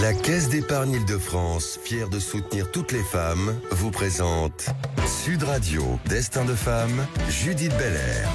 La Caisse d'épargne Île-de-France, fière de soutenir toutes les femmes, vous présente Sud Radio, Destin de femme, Judith Belair.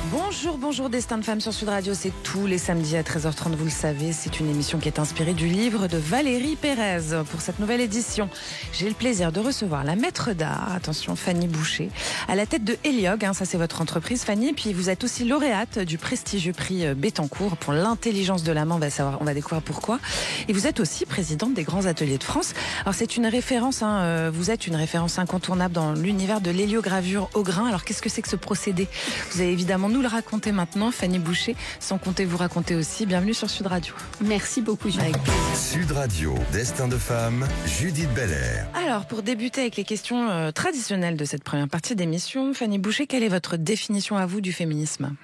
Bonjour Destin de femme sur Sud Radio, c'est tous les samedis à 13h30, vous le savez. C'est une émission qui est inspirée du livre de Valérie Pérez. Pour cette nouvelle édition, j'ai le plaisir de recevoir la maître d'art, attention Fanny Boucher, à la tête de Héliog, ça c'est votre entreprise Fanny, et puis vous êtes aussi lauréate du prestigieux prix Bettencourt pour l'intelligence de la main, on va découvrir pourquoi. Et vous êtes aussi présidente des Grands Ateliers de France. Alors c'est une référence, vous êtes une référence incontournable dans l'univers de l'héliogravure au grain. Alors qu'est-ce que c'est que ce procédé? Vous allez évidemment nous le raconter maintenant, Fanny Boucher, sans compter vous raconter aussi. Bienvenue sur Sud Radio. Merci beaucoup, Judith. Sud Radio, Destin de femme, Judith Belair. Alors pour débuter avec les questions traditionnelles de cette première partie d'émission, Fanny Boucher, quelle est votre définition à vous du féminisme?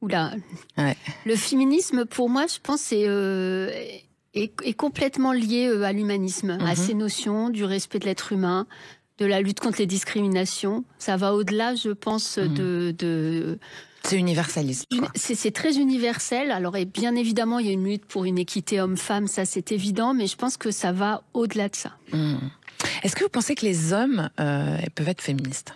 Oula, ouais. Le féminisme pour moi, je pense, est complètement lié à l'humanisme, à ces notions du respect de l'être humain, de la lutte contre les discriminations. Ça va au-delà, je pense, de... C'est universaliste. C'est très universel. Alors, et bien évidemment, il y a une lutte pour une équité homme-femme, ça c'est évident, mais je pense que ça va au-delà de ça. Est-ce que vous pensez que les hommes peuvent être féministes?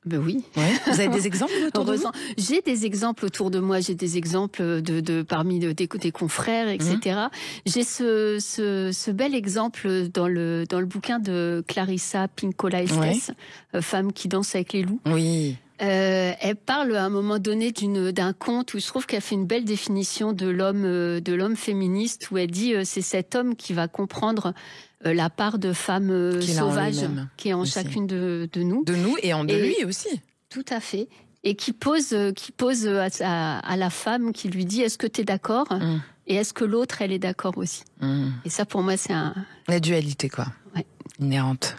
Ben oui. Ouais. Vous avez des exemples autour de vous? J'ai des exemples autour de moi. J'ai des exemples parmi des confrères, etc. J'ai ce bel exemple dans le bouquin de Clarissa Pinkola Estes, Femme qui danse avec les loups. Oui. Elle parle à un moment donné d'un conte où je trouve qu'elle fait une belle définition de l'homme féministe, où elle dit c'est cet homme qui va comprendre la part de femme sauvage qui est en aussi. Chacune de nous. De nous et en de lui aussi. Tout à fait. Et qui pose à la femme, qui lui dit est-ce que tu es d'accord et est-ce que l'autre elle est d'accord aussi. Et ça pour moi c'est la dualité quoi. Ouais. Inhérente.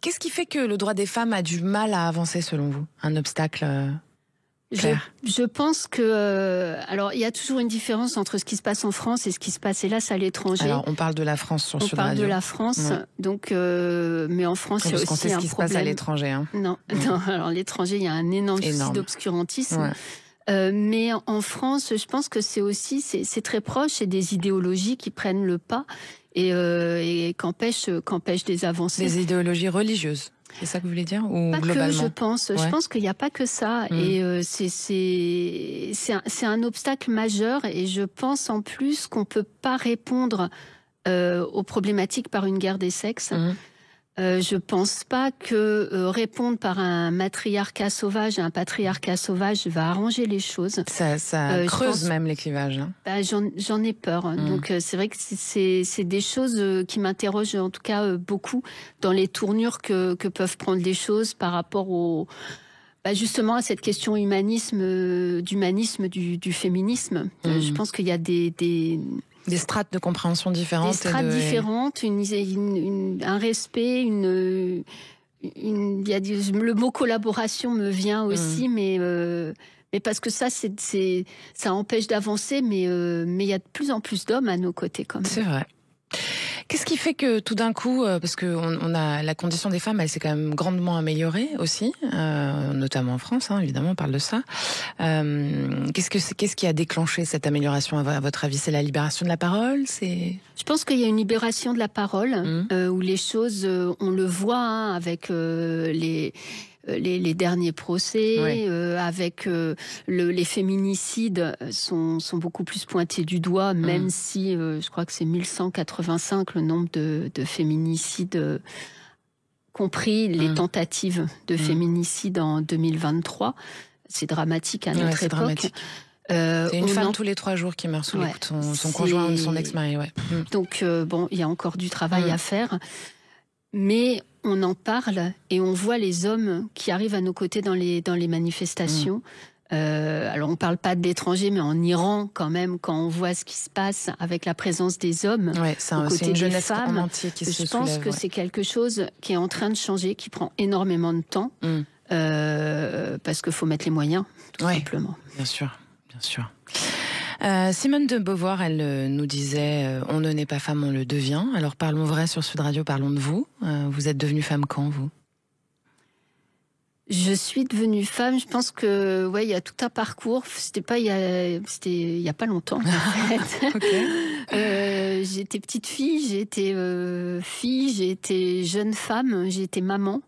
Qu'est-ce qui fait que le droit des femmes a du mal à avancer selon vous? Un obstacle je pense que... alors, il y a toujours une différence entre ce qui se passe en France et ce qui se passe, hélas, à l'étranger. Alors, on parle de la France sur Sud Radio. On parle de la France, donc... mais en France, il y a aussi un problème... Parce qu'on sait ce qui se passe à l'étranger. Hein. Non, alors l'étranger, il y a un énorme souci d'obscurantisme. Ouais. Mais en France, je pense que c'est très proche, c'est des idéologies qui prennent le pas et qu'empêchent des avancées. Des idéologies religieuses, c'est ça que vous voulez dire, ou pas globalement? Que, je pense. Ouais. Je pense qu'il n'y a pas que ça. Et c'est un obstacle majeur. Et je pense en plus qu'on ne peut pas répondre aux problématiques par une guerre des sexes. Je pense pas que répondre par un matriarcat sauvage et un patriarcat sauvage va arranger les choses. Ça creuse même les clivages. Hein. J'en ai peur. Donc c'est vrai que c'est des choses qui m'interrogent en tout cas beaucoup dans les tournures que peuvent prendre les choses par rapport justement à cette question d'humanisme, du féminisme. Je pense qu'il y a des strates de compréhension différentes. Des strates différentes, un respect, le mot collaboration me vient aussi, mais parce que ça empêche d'avancer, mais il y a de plus en plus d'hommes à nos côtés quand même. C'est vrai. Qu'est-ce qui fait que tout d'un coup, parce que on a la condition des femmes, elle s'est quand même grandement améliorée aussi, notamment en France, évidemment, on parle de ça. Qu'est-ce qui a déclenché cette amélioration à votre avis? C'est la libération de la parole? Je pense qu'il y a une libération de la parole où les choses, on le voit avec les derniers procès, avec les féminicides sont beaucoup plus pointés du doigt, même si je crois que c'est 1185 le nombre de féminicides, compris les tentatives de féminicide en 2023. C'est dramatique à notre époque. Dramatique. C'est une femme tous les 3 jours qui meurt sous les coups de son conjoint ou de son ex-mari. Donc il y a encore du travail à faire. Mais on en parle et on voit les hommes qui arrivent à nos côtés dans les manifestations. Alors on parle pas de l'étranger, mais en Iran quand même, quand on voit ce qui se passe avec la présence des hommes aux côtés des femmes, entier qui je pense que c'est quelque chose qui est en train de changer, qui prend énormément de temps, parce qu'il faut mettre les moyens, tout simplement. Bien sûr. Simone de Beauvoir, elle nous disait on ne naît pas femme, on le devient. Alors parlons vrai sur Sud Radio, parlons de vous. Vous êtes devenue femme quand, vous? Je suis devenue femme. Je pense que il y a tout un parcours. C'était il y a pas longtemps. En fait. Okay. J'étais petite fille, j'ai été fille, j'ai été jeune femme, j'ai été maman.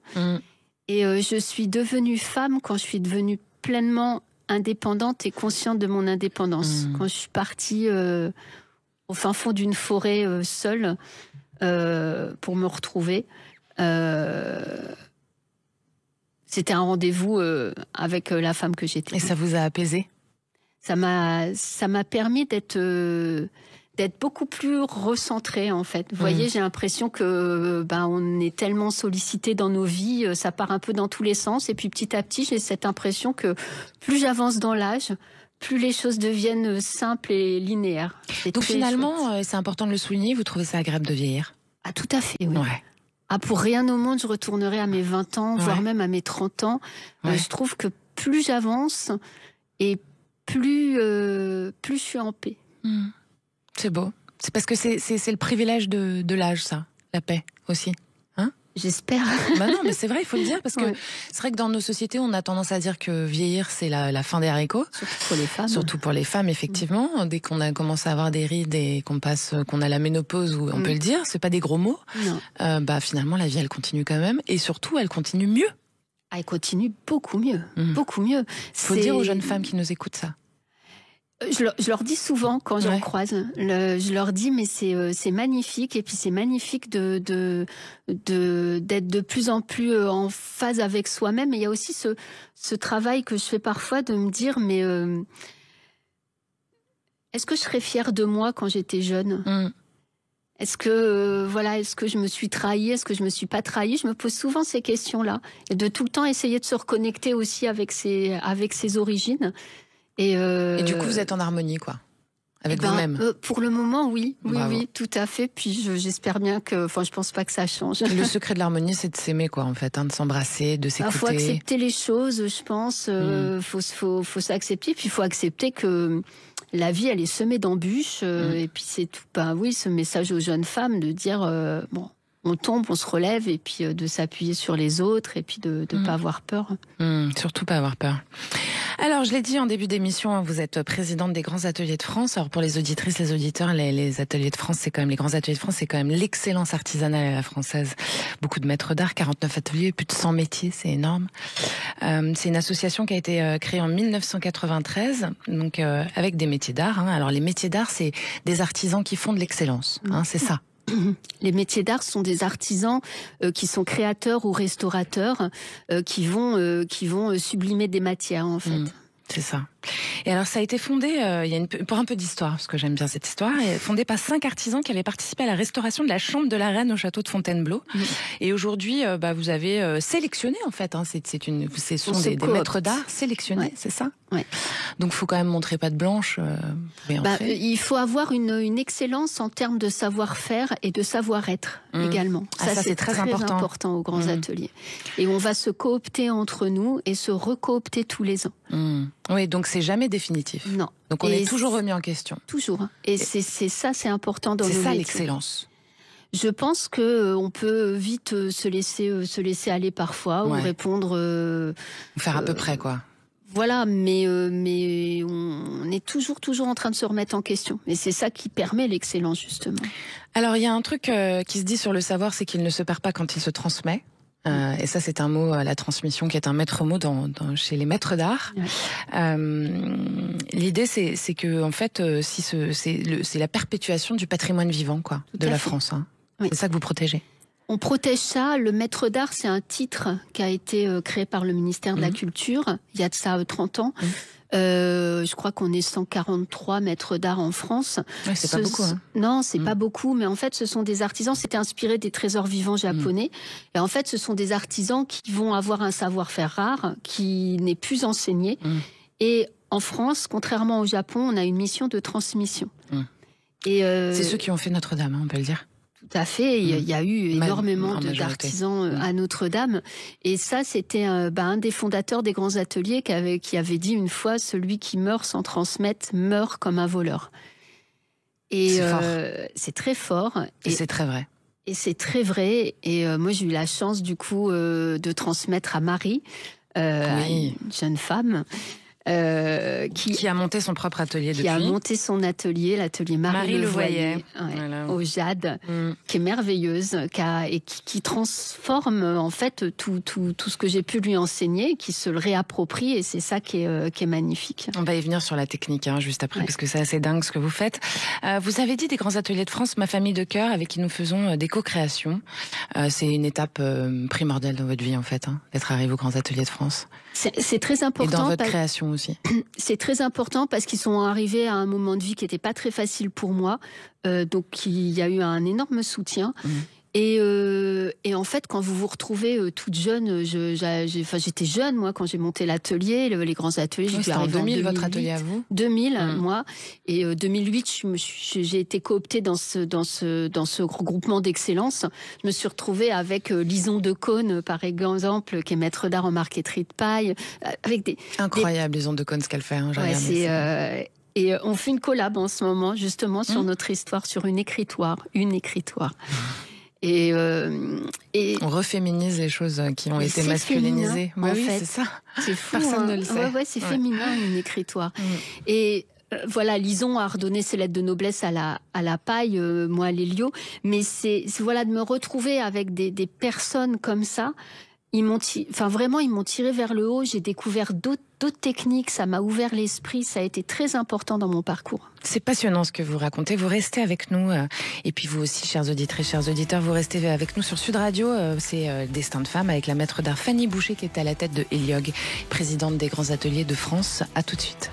Et je suis devenue femme quand je suis devenue pleinement indépendante et consciente de mon indépendance. Quand je suis partie au fin fond d'une forêt seule pour me retrouver. C'était un rendez-vous avec la femme que j'étais. Et ça vous a apaisé ? Ça m'a permis d'être beaucoup plus recentrée, en fait. Vous voyez, j'ai l'impression que on est tellement sollicité dans nos vies, ça part un peu dans tous les sens. Et puis petit à petit, j'ai cette impression que plus j'avance dans l'âge, plus les choses deviennent simples et linéaires. Donc finalement, c'est important de le souligner, vous trouvez ça agréable de vieillir ? Ah, tout à fait, oui. Ouais. Ah, pour rien au monde, je retournerai à mes 20 ans, voire même à mes 30 ans. Je trouve que plus j'avance et plus je suis en paix. C'est beau. C'est parce que c'est le privilège de l'âge, ça, la paix aussi. Hein ? J'espère. Non, mais c'est vrai, il faut le dire, parce que c'est vrai que dans nos sociétés, on a tendance à dire que vieillir, c'est la fin des haricots. Surtout pour les femmes. Surtout pour les femmes, effectivement. Dès qu'on a commencé à avoir des rides et qu'on a la ménopause, ou on peut le dire, c'est pas des gros mots. Non. Finalement, la vie, elle continue quand même. Et surtout, elle continue mieux. Ah, elle continue beaucoup mieux. Beaucoup mieux. Faut dire aux jeunes femmes qui nous écoutent ça. Je leur dis souvent quand j'en croise, je leur dis mais c'est magnifique, et puis c'est magnifique d'être de plus en plus en phase avec soi-même. Et il y a aussi ce travail que je fais parfois de me dire mais est-ce que je serais fière de moi quand j'étais jeune ? Est-ce que est-ce que je me suis trahie ? Est-ce que je me suis pas trahie ? Je me pose souvent ces questions-là, et de tout le temps essayer de se reconnecter aussi avec ses origines. Et du coup, vous êtes en harmonie, quoi, avec vous-même. Pour le moment, oui, tout à fait. Puis j'espère bien que, je pense pas que ça change. Le secret de l'harmonie, c'est de s'aimer, quoi, en fait, de s'embrasser, de s'écouter. Il faut accepter les choses, je pense. Faut s'accepter. Puis il faut accepter que la vie, elle est semée d'embûches. Et puis c'est tout. Ce message aux jeunes femmes de dire on tombe, on se relève, et puis de s'appuyer sur les autres, et puis de pas avoir peur. Surtout pas avoir peur. Alors, je l'ai dit en début d'émission, vous êtes présidente des Grands Ateliers de France. Alors, pour les auditrices, les auditeurs, les Ateliers de France, c'est quand même, les Grands Ateliers de France, c'est quand même l'excellence artisanale à la française. Beaucoup de maîtres d'art, 49 ateliers, plus de 100 métiers, c'est énorme. C'est une association qui a été créée en 1993, donc avec des métiers d'art. Alors, les métiers d'art, c'est des artisans qui font de l'excellence, c'est ça. Les métiers d'art sont des artisans qui sont créateurs ou restaurateurs qui vont sublimer des matières, en fait. C'est ça. Et alors, ça a été fondé, pour un peu d'histoire, parce que j'aime bien cette histoire, fondé par 5 artisans qui avaient participé à la restauration de la chambre de la reine au château de Fontainebleau. Et aujourd'hui, vous avez sélectionné, en fait, ce sont des maîtres d'art sélectionnés, c'est ça ? Ouais. Donc, il faut quand même montrer patte blanche. Il faut avoir une excellence en termes de savoir-faire et de savoir-être également. Ça, c'est très important aux grands ateliers. Et on va se coopter entre nous et se recoopter tous les ans. Oui, donc c'est jamais définitif. Non. Donc on est toujours remis en question. Toujours. Et c'est ça, c'est important dans nos métiers. C'est ça l'excellence. Je pense que on peut vite se laisser aller parfois, ou répondre. Faire à peu près, quoi. Voilà, mais on est toujours en train de se remettre en question. Et c'est ça qui permet l'excellence, justement. Alors, il y a un truc qui se dit sur le savoir, c'est qu'il ne se perd pas quand il se transmet. Et ça, c'est un mot, la transmission, qui est un maître mot chez les maîtres d'art. L'idée, c'est que, en fait, c'est la perpétuation du patrimoine vivant, quoi, de la France. Oui. C'est ça que vous protégez. On protège ça. Le maître d'art, c'est un titre qui a été créé par le ministère de la Culture il y a de ça 30 ans. Je crois qu'on est 143 maîtres d'art en France. Ouais, c'est pas beaucoup. Non, c'est pas beaucoup, mais en fait, ce sont des artisans. C'était inspiré des trésors vivants japonais. Et en fait, ce sont des artisans qui vont avoir un savoir-faire rare, qui n'est plus enseigné. Et en France, contrairement au Japon, on a une mission de transmission. Et c'est ceux qui ont fait Notre-Dame, on peut le dire. Tout à fait. Il y a eu énormément d'artisans à Notre-Dame. Et ça, c'était un des fondateurs des Grands Ateliers qui avait dit une fois, celui qui meurt sans transmettre meurt comme un voleur. Et c'est très fort. Et c'est très vrai. Et c'est très vrai. Et moi, j'ai eu la chance, du coup, de transmettre à Marie, une jeune femme. Qui a monté son propre atelier depuis. Qui a monté son atelier, l'atelier Marie Levoyer, voilà. au Jade, qui est merveilleuse, qui transforme en fait tout ce que j'ai pu lui enseigner, qui se le réapproprie, et c'est ça qui est magnifique. On va y venir sur la technique juste après, parce que c'est assez dingue ce que vous faites. Vous avez dit des grands ateliers de France, ma famille de cœur, avec qui nous faisons des co-créations. C'est une étape primordiale dans votre vie en fait, d'être arrivé aux grands ateliers de France. C'est très important. Et dans votre création aussi. C'est très important parce qu'ils sont arrivés à un moment de vie qui n'était pas très facile pour moi. Donc il y a eu un énorme soutien. Et en fait, quand vous vous retrouvez toute jeune, j'étais jeune moi quand j'ai monté l'atelier, les grands ateliers. C'était en 2000 votre atelier à vous. 2000 moi, et 2008 j'ai été cooptée dans ce regroupement d'excellence. Je me suis retrouvée avec Lison Decaune par exemple, qui est maître d'art en marqueterie de paille, avec incroyable Lison Decaune ce qu'elle fait. Et on fait une collab en ce moment justement sur notre histoire, sur une écritoire. Et on reféminise les choses qui ont été masculinisées. En fait. C'est ça. C'est fou. Personne ne le sait. C'est féminin une écritoire. Et voilà, Lison a redonné ses lettres de noblesse à la paille, moi à l'hélio. Mais c'est voilà de me retrouver avec des personnes comme ça. Ils m'ont tiré vers le haut. J'ai découvert d'autres techniques. Ça m'a ouvert l'esprit. Ça a été très important dans mon parcours. C'est passionnant ce que vous racontez. Vous restez avec nous. Et puis vous aussi, chères auditrices, chers auditeurs, vous restez avec nous sur Sud Radio. C'est Destin de femme avec la maître d'art Fanny Boucher qui est à la tête de Héliog, présidente des grands ateliers de France. À tout de suite.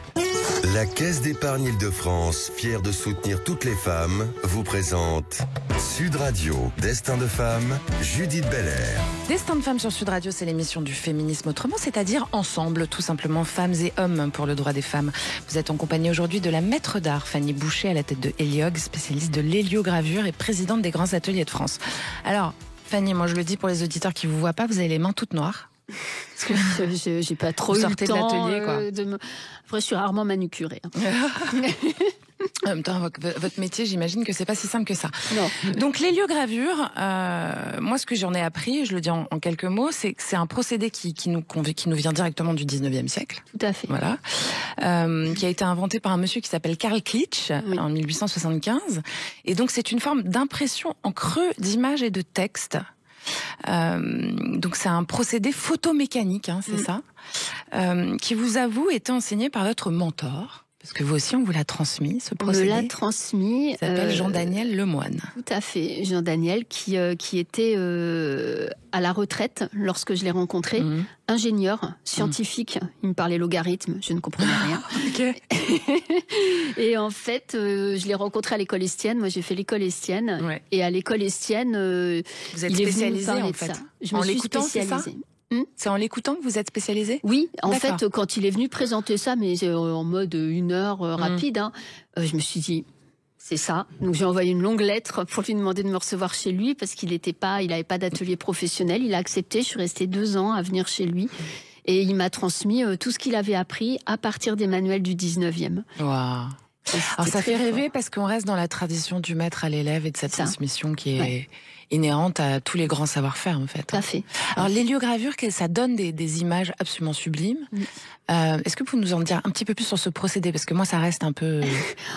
La Caisse d'épargne Île-de-France, fière de soutenir toutes les femmes, vous présente Sud Radio, Destin de femme, Judith Belair. Destin de femme sur Sud Radio, c'est l'émission du féminisme autrement, c'est-à-dire ensemble, tout simplement, femmes et hommes pour le droit des femmes. Vous êtes en compagnie aujourd'hui de la maître d'art Fanny Boucher à la tête de Héliog, spécialiste de l'héliogravure et présidente des grands ateliers de France. Alors, Fanny, moi je le dis pour les auditeurs qui ne vous voient pas, vous avez les mains toutes noires. Parce que j'ai pas trop eu le temps de l'atelier, quoi. Après, je suis rarement manucurée. En même temps, votre métier, j'imagine que c'est pas si simple que ça. Non. Donc l'héliogravure, moi ce que j'en ai appris, je le dis en quelques mots, c'est que c'est un procédé qui nous vient directement du 19e siècle. Tout à fait. Voilà. Qui a été inventé par un monsieur qui s'appelle Karl Klitsch en 1875. Et donc c'est une forme d'impression en creux d'images et de textes. Donc c'est un procédé photomécanique, c'est ça, qui vous avoue été enseigné par votre mentor. Parce que vous aussi, on vous l'a transmis, ce procédé. On me l'a transmis. Il s'appelle Jean-Daniel Lemoine. Tout à fait. Jean-Daniel, qui était à la retraite lorsque je l'ai rencontré. Ingénieur, scientifique. Il me parlait logarithme, je ne comprenais rien. Et en fait, je l'ai rencontré à l'école Estienne. Moi, j'ai fait l'école Estienne. Ouais. Et à l'écoleEstienne, vous êtes spécialisée en fait. Je me suis spécialisée. C'est en l'écoutant que vous êtes spécialisée ? Oui, en fait, quand il est venu présenter ça, mais en mode 1 heure rapide, je me suis dit, c'est ça. Donc j'ai envoyé une longue lettre pour lui demander de me recevoir chez lui, parce qu'il n'avait pas d'atelier professionnel. Il a accepté, je suis restée 2 ans à venir chez lui. Et il m'a transmis tout ce qu'il avait appris à partir des manuels du 19e. Waouh. Alors ça fait rêver parce qu'on reste dans la tradition du maître à l'élève et de cette transmission qui est inhérente à tous les grands savoir-faire en fait. Tout à fait. Alors l'héliogravure, ça donne des images absolument sublimes. Est-ce que vous pouvez nous en dire un petit peu plus sur ce procédé, parce que moi ça reste un peu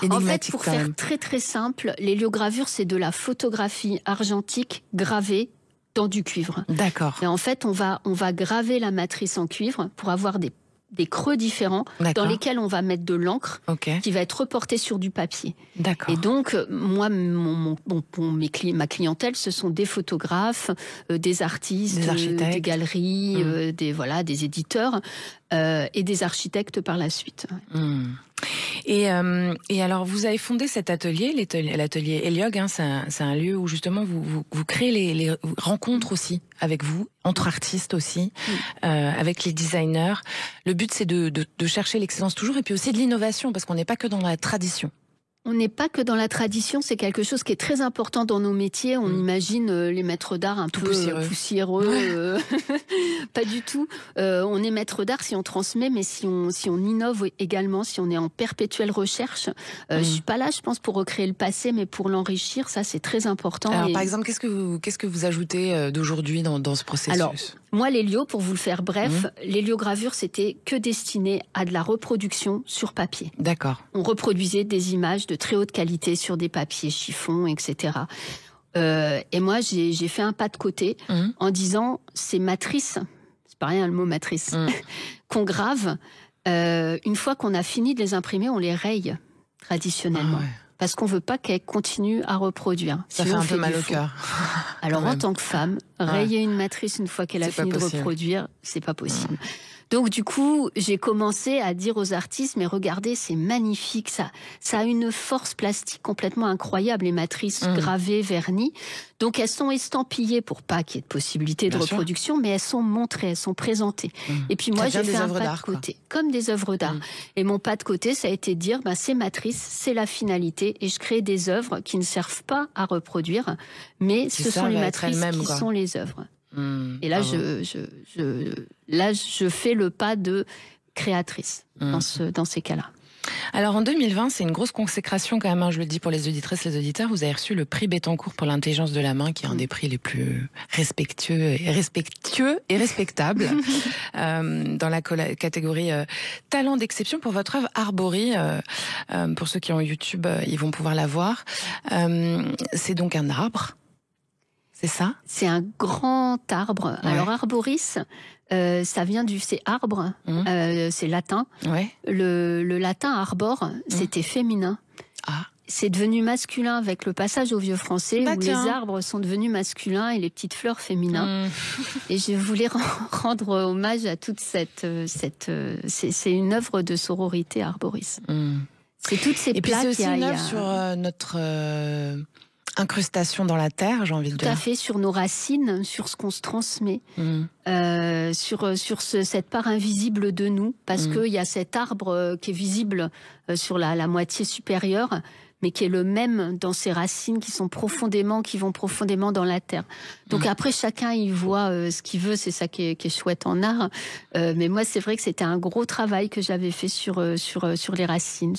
énigmatique. En fait, pour quand faire même. très très simple, l'héliogravure c'est de la photographie argentique gravée dans du cuivre. D'accord. Et en fait, on va graver la matrice en cuivre pour avoir des creux différents dans lesquels on va mettre de l'encre qui va être reportée sur du papier. D'accord. Et donc, moi, ma clientèle, ce sont des photographes, des artistes, des galeries, des éditeurs et des architectes par la suite. Et alors, vous avez fondé cet atelier, l'atelier Héliog, c'est un lieu où justement vous créez les rencontres aussi avec vous, entre artistes aussi, avec les designers. Le but, c'est de chercher l'excellence toujours, et puis aussi de l'innovation, parce qu'on n'est pas que dans la tradition. On n'est pas que dans la tradition, c'est quelque chose qui est très important dans nos métiers. On imagine les maîtres d'art un peu poussiéreux. Pas du tout. On est maître d'art si on transmet, mais si on innove également, si on est en perpétuelle recherche. Je suis pas là, je pense, pour recréer le passé, mais pour l'enrichir. Ça, c'est très important. Alors, par exemple, qu'est-ce que vous ajoutez d'aujourd'hui dans ce processus? Alors, moi, l'hélio, pour vous le faire bref, l'héliogravure, c'était que destiné à de la reproduction sur papier. D'accord. On reproduisait des images de très haute qualité sur des papiers chiffons, etc. Et moi, j'ai fait un pas de côté en disant, ces matrices, c'est pas rien le mot matrice, qu'on grave, une fois qu'on a fini de les imprimer, on les raye traditionnellement. Ah ouais. Parce qu'on veut pas qu'elles continuent à reproduire. Ça fait un peu mal au cœur. Alors en tant que femme, rayer une matrice une fois qu'elle a fini de reproduire, c'est pas possible. Donc du coup, j'ai commencé à dire aux artistes, mais regardez, c'est magnifique, ça a une force plastique complètement incroyable, les matrices gravées, vernies. Donc elles sont estampillées pour pas qu'il y ait de possibilité de reproduction, mais elles sont montrées, elles sont présentées. Et puis moi, j'ai fait un pas de côté, comme des œuvres d'art. Et mon pas de côté, ça a été de dire, ces matrices, c'est la finalité, et je crée des œuvres qui ne servent pas à reproduire, mais ce sont les matrices qui sont les œuvres. Et là, je fais le pas de créatrice dans ces cas-là. Alors en 2020, c'est une grosse consécration quand même, je le dis pour les auditrices, les auditeurs, vous avez reçu le prix Bettencourt pour l'intelligence de la main, qui est un des prix les plus respectueux et respectables dans la catégorie talent d'exception pour votre œuvre Arborie. Pour ceux qui ont YouTube, ils vont pouvoir la voir. C'est donc un arbre. C'est ça? C'est un grand arbre. Ouais. Alors, arboris, ça vient c'est arbre, c'est latin. Ouais. Le latin arbor, c'était féminin. Ah. C'est devenu masculin avec le passage au vieux français, où les arbres sont devenus masculins et les petites fleurs féminins. Et je voulais rendre hommage à toute cette c'est une œuvre de sororité, arboris. C'est toutes ces plaques. Et puis c'est aussi une œuvre sur notre incrustation dans la terre, j'ai envie de dire. Tout à fait, sur nos racines, sur ce qu'on se transmet, sur cette part invisible de nous, parce qu'il y a cet arbre qui est visible sur la moitié supérieure, mais qui est le même dans ses racines qui vont profondément dans la terre. Donc après, chacun y voit ce qu'il veut, c'est ça qui est chouette en art. Mais moi, c'est vrai que c'était un gros travail que j'avais fait sur les racines.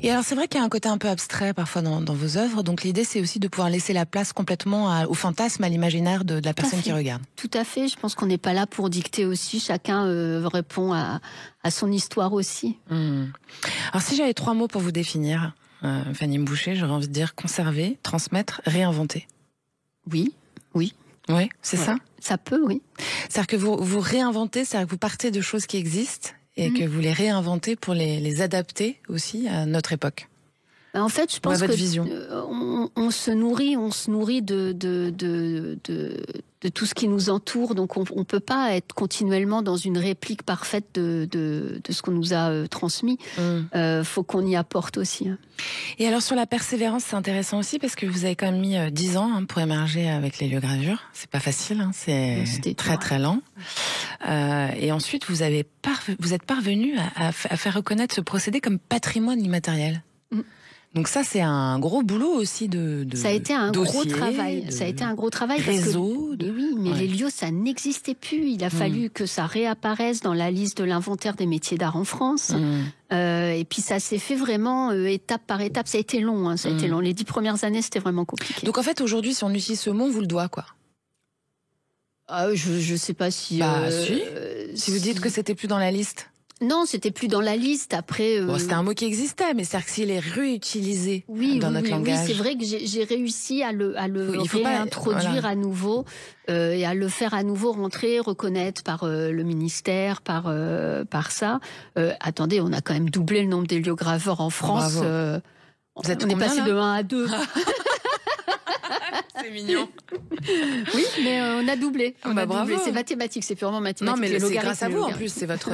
Et alors, c'est vrai qu'il y a un côté un peu abstrait parfois dans vos œuvres. Donc l'idée, c'est aussi de pouvoir laisser la place complètement au fantasme, à l'imaginaire de la personne qui regarde. Tout à fait. Je pense qu'on n'est pas là pour dicter aussi. Chacun répond à son histoire aussi. Alors si j'avais 3 mots pour vous définir, Fanny Mboucher, j'aurais envie de dire conserver, transmettre, réinventer. Oui. Oui, c'est ça? Ça peut, oui. C'est-à-dire que vous réinventez, c'est-à-dire que vous partez de choses qui existent et que vous les réinventez pour les adapter aussi à notre époque. En fait, je pense que vision. On se nourrit de tout ce qui nous entoure. Donc, on peut pas être continuellement dans une réplique parfaite de ce qu'on nous a transmis. Faut qu'on y apporte aussi. Et alors, sur la persévérance, c'est intéressant aussi parce que vous avez quand même mis 10 ans pour émerger avec l'héliogravure. C'est pas facile, c'est très très lent. Et ensuite, vous êtes parvenu à faire reconnaître ce procédé comme patrimoine immatériel. Donc ça, c'est un gros boulot aussi ça a été un gros travail. Ça a été un gros travail réseau. Mais l'hélio, ça n'existait plus. Il a fallu que ça réapparaisse dans la liste de l'inventaire des métiers d'art en France. Et puis ça s'est fait vraiment étape par étape. Ça a été long. Ça a été long. Les 10 premières années, c'était vraiment compliqué. Donc en fait, aujourd'hui, si on utilise ce mot, on vous le doit, quoi. Je sais pas si. Si vous dites que c'était plus dans la liste. Non, c'était plus dans la liste. Après, c'était un mot qui existait, mais c'est-à-dire que s'il est réutilisé dans notre langage. Oui, c'est vrai que j'ai réussi à le réintroduire à nouveau et à le faire à nouveau rentrer, reconnaître par le ministère, par ça. Attendez, on a quand même doublé le nombre d'héliograveurs en France. Vous êtes on est passé de 1 à 2. C'est mignon. Oui, mais on a doublé. Bravo. C'est mathématique, c'est purement mathématique. Non, mais c'est grâce à vous en plus. C'est votre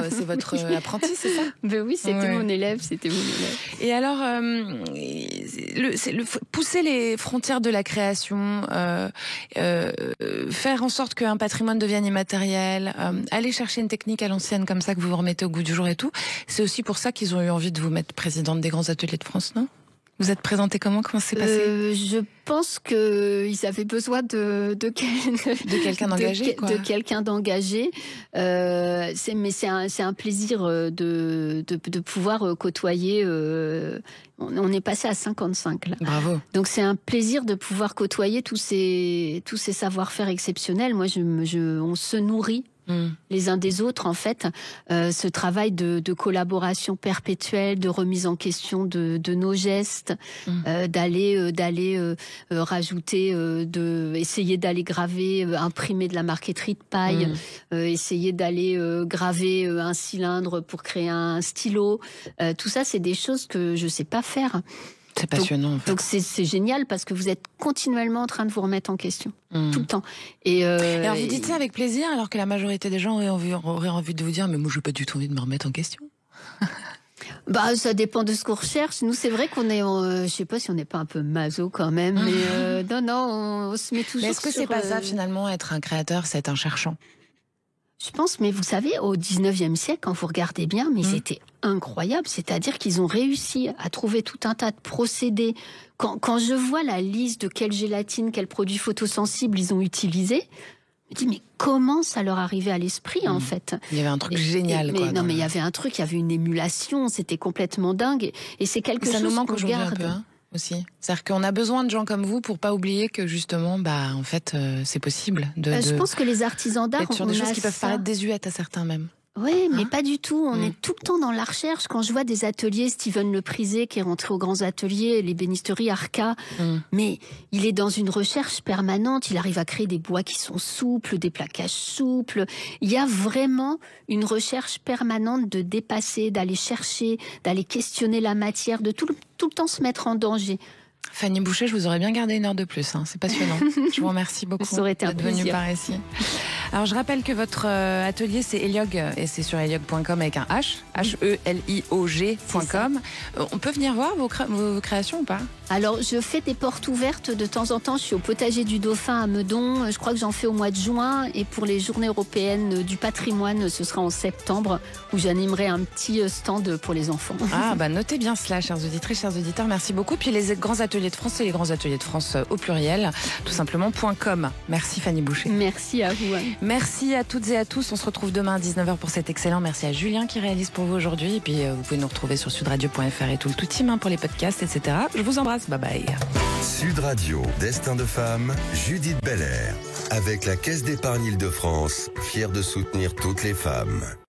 apprenti, c'est ça? Ben oui, c'était mon élève, Et alors, pousser les frontières de la création, faire en sorte qu'un patrimoine devienne immatériel, aller chercher une technique à l'ancienne comme ça que vous remettez au goût du jour et tout. C'est aussi pour ça qu'ils ont eu envie de vous mettre présidente des grands ateliers de France, non? Vous êtes présenté comment ça s'est passé? Je pense qu'ils avaient besoin de quelqu'un d'engagé, de quelqu'un d'engagé. C'est un plaisir de pouvoir côtoyer. On est passé à 55 là. Bravo. Donc c'est un plaisir de pouvoir côtoyer tous ces savoir-faire exceptionnels. Moi, on se nourrit les uns des autres, en fait. Ce travail de collaboration perpétuelle, de remise en question de nos gestes, d'aller rajouter, essayer d'aller graver, imprimer de la marqueterie de paille, essayer d'aller graver un cylindre pour créer un stylo. Tout ça, c'est des choses que je sais pas faire. C'est passionnant. Donc c'est génial parce que vous êtes continuellement en train de vous remettre en question, tout le temps. Et alors vous dites ça avec plaisir, alors que la majorité des gens auraient envie de vous dire, mais moi j'ai pas du tout envie de me remettre en question. Ça dépend de ce qu'on recherche. Nous, c'est vrai qu'on est, je sais pas si on n'est pas un peu maso quand même, mais non, on se met toujours. Mais est-ce que c'est pas ça finalement, être un créateur, c'est être un cherchant? Je pense, mais vous savez, au 19e siècle, quand vous regardez bien, mais c'était incroyable. C'est-à-dire qu'ils ont réussi à trouver tout un tas de procédés. Quand je vois la liste de quelle gélatine, quels produits photosensibles ils ont utilisés, je me dis, mais comment ça leur arrivait à l'esprit, en fait? Il y avait un truc génial, quoi. Non, mais il y avait un truc, il y avait une émulation, c'était complètement dingue. Et c'est quelque chose ça nous manque qu'on aujourd'hui garde. un peu, hein, aussi. C'est-à-dire qu'on a besoin de gens comme vous pour pas oublier que justement, en fait, c'est possible je pense que les artisans d'art, sur des choses qui peuvent paraître désuètes à certains même. Oui, mais pas du tout. On est tout le temps dans la recherche. Quand je vois des ateliers, Steven Leprisé qui est rentré aux grands ateliers, les bénisteries Arca, mais il est dans une recherche permanente. Il arrive à créer des bois qui sont souples, des plaquages souples. Il y a vraiment une recherche permanente de dépasser, d'aller chercher, d'aller questionner la matière, de tout le temps se mettre en danger. Fanny Boucher, je vous aurais bien gardé une heure de plus. Hein. C'est passionnant. Je vous remercie beaucoup d'être venue par ici. Alors, je rappelle que votre atelier, c'est Eliog, et c'est sur eliog.com avec un H, HELIOG.com. On peut venir voir vos créations ou pas? Alors, je fais des portes ouvertes de temps en temps. Je suis au potager du Dauphin à Meudon. Je crois que j'en fais au mois de juin. Et pour les journées européennes du patrimoine, ce sera en septembre, où j'animerai un petit stand pour les enfants. Notez bien cela, chères auditrices, chers auditeurs. Merci beaucoup. Puis les grands ateliers de France, c'est les grands ateliers de France au pluriel, tout simplement .com. Merci Fanny Boucher. Merci à vous. Merci à toutes et à tous. On se retrouve demain à 19h pour cet excellent. Merci à Julien qui réalise pour vous aujourd'hui. Et puis vous pouvez nous retrouver sur sudradio.fr et tout team pour les podcasts, etc. Je vous embrasse. Bye bye. Sud Radio, Destin de femme, Judith Belair. Avec la Caisse d'épargne Île-de-France, fière de soutenir toutes les femmes.